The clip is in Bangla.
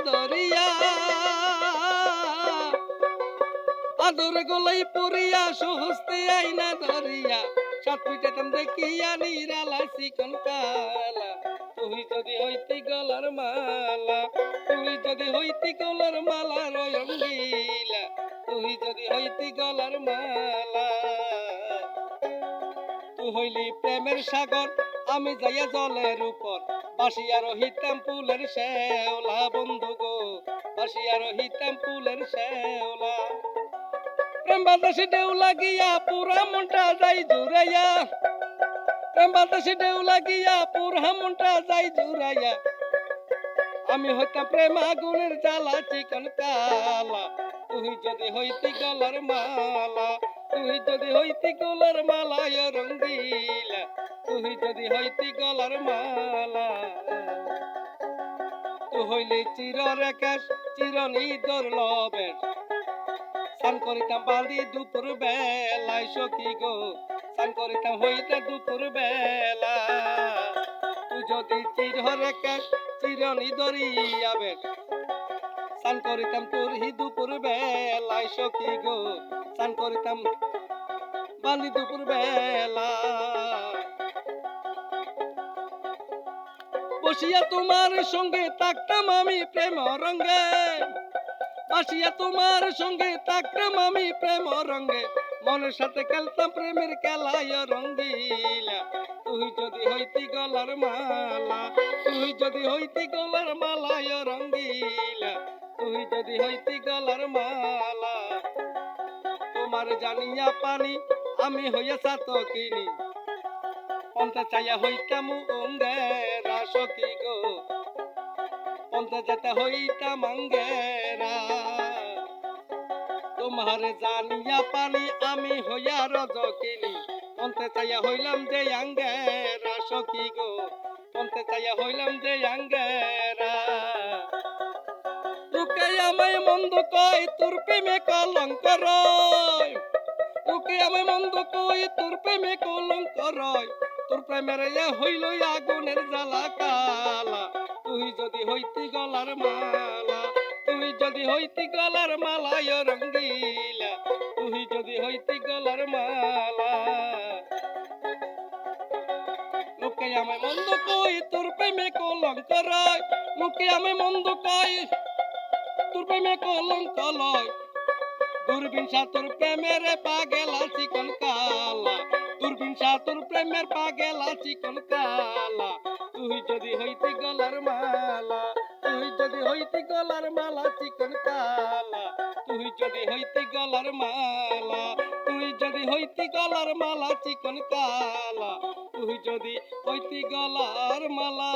ধরিয়া আদর গলাই পড়িয়া সহস্তে আইনা ধরিয়া সাত পিটাতাম দেখিয়া নিরালা চিকন কালা তুই যদি হইতি গলার মালা তুই যদি হইতি গলার মালা রঙ্গিলা তুই যদি হইতি গলার মালা তুই হইলি প্রেমের সাগর আমি যাইয়া জলের উপর বাসিয়া রহিতাম ফুলের শেওলা বন্ধু গো বাসিয়া রহিতাম ফুলের শেওলা প্রেম বাতাসে ঢেউ লাগিয়া পুরা মনটা যাই জুড়াইয়া প্রেম বাতাসে ঢেউ লাগিয়া পুরা মনটা যাই জুড়াইয়া আমি হইতাম প্রেম আগুনের জ্বালা চিকন কালা তুই যদি হইতি গলার মালা তুই যদি হইতি গলার মালা রঙ্গিলা তুই যদি হইতি গলার মালা তুই হইলি চির রেখাস চিরনিদর লবেশ সান করিতাম বালি দুপুর বেলায় সখী গো সান করিতাম হইতে দুপুর বেলা তুই যদি চির রেখাস চিরনিদরি আবেশ সান করিতাম তোর হি দুপুর বেলায় সখী গো সান করিতাম বালি দুপুর বেলা বসিয়া তোমার সঙ্গে থাকতাম আমি প্রেম রঙ্গে বাসিয়া তোমার সঙ্গে থাকতাম আমি প্রেম রঙ্গে মনের সাথে খেলতাম প্রেমের খেলায় রঙ্গিলা তুই যদি হইতি গলার মালা তুই যদি হইতি গলার মালায় রঙ্গিলা তুই যদি হইতি গলার মালা তোমার জানিয়া পানি আমি হইয়া সাত কিনি পন্থা চাইয়া হইতাম অঙ্গেরা সখী গো পন্থা যাতে হইতাম অঙ্গেরা তোমার জানিয়া পানি আমি হইয়া রজকিনি পন্থা চাইয়া হইলাম যে অঙ্গেরা সখী গো পন্থা চাইয়া হইলাম যে অঙ্গেরা লোকে আমায় মন্দ কয় তোর প্রেমে কলঙ্ক রয় লোকে আমায় মন্দ কয় তোর প্রেমে কলঙ্ক রয় তোর প্রেমের হইল আগুনের জ্বালা কালা তুই যদি হইতি গলার মালা তুই যদি হইতি গলার মালা রঙ্গিলা তুই যদি হইতি গলার মালা লোকে আমায় মন্দ কই তোর প্রেমে কলঙ্ক রয় লোকে আমায় মন্দ কই তোর প্রেমে কলঙ্ক লয় দূরবীন সাতুর প্রেমের পাগেলা চিকন কালা দূরবীন সাতুর প্রেমের পাগেলা চিকন কালা তুই যদি হইতি গলার মালা তুই যদি হইতি গলার মালা চিকন কালা তুই যদি হইতি গলার মালা তুই যদি হইতি গলার মালা চিকন কালা তুই যদি হইতি গলার মালা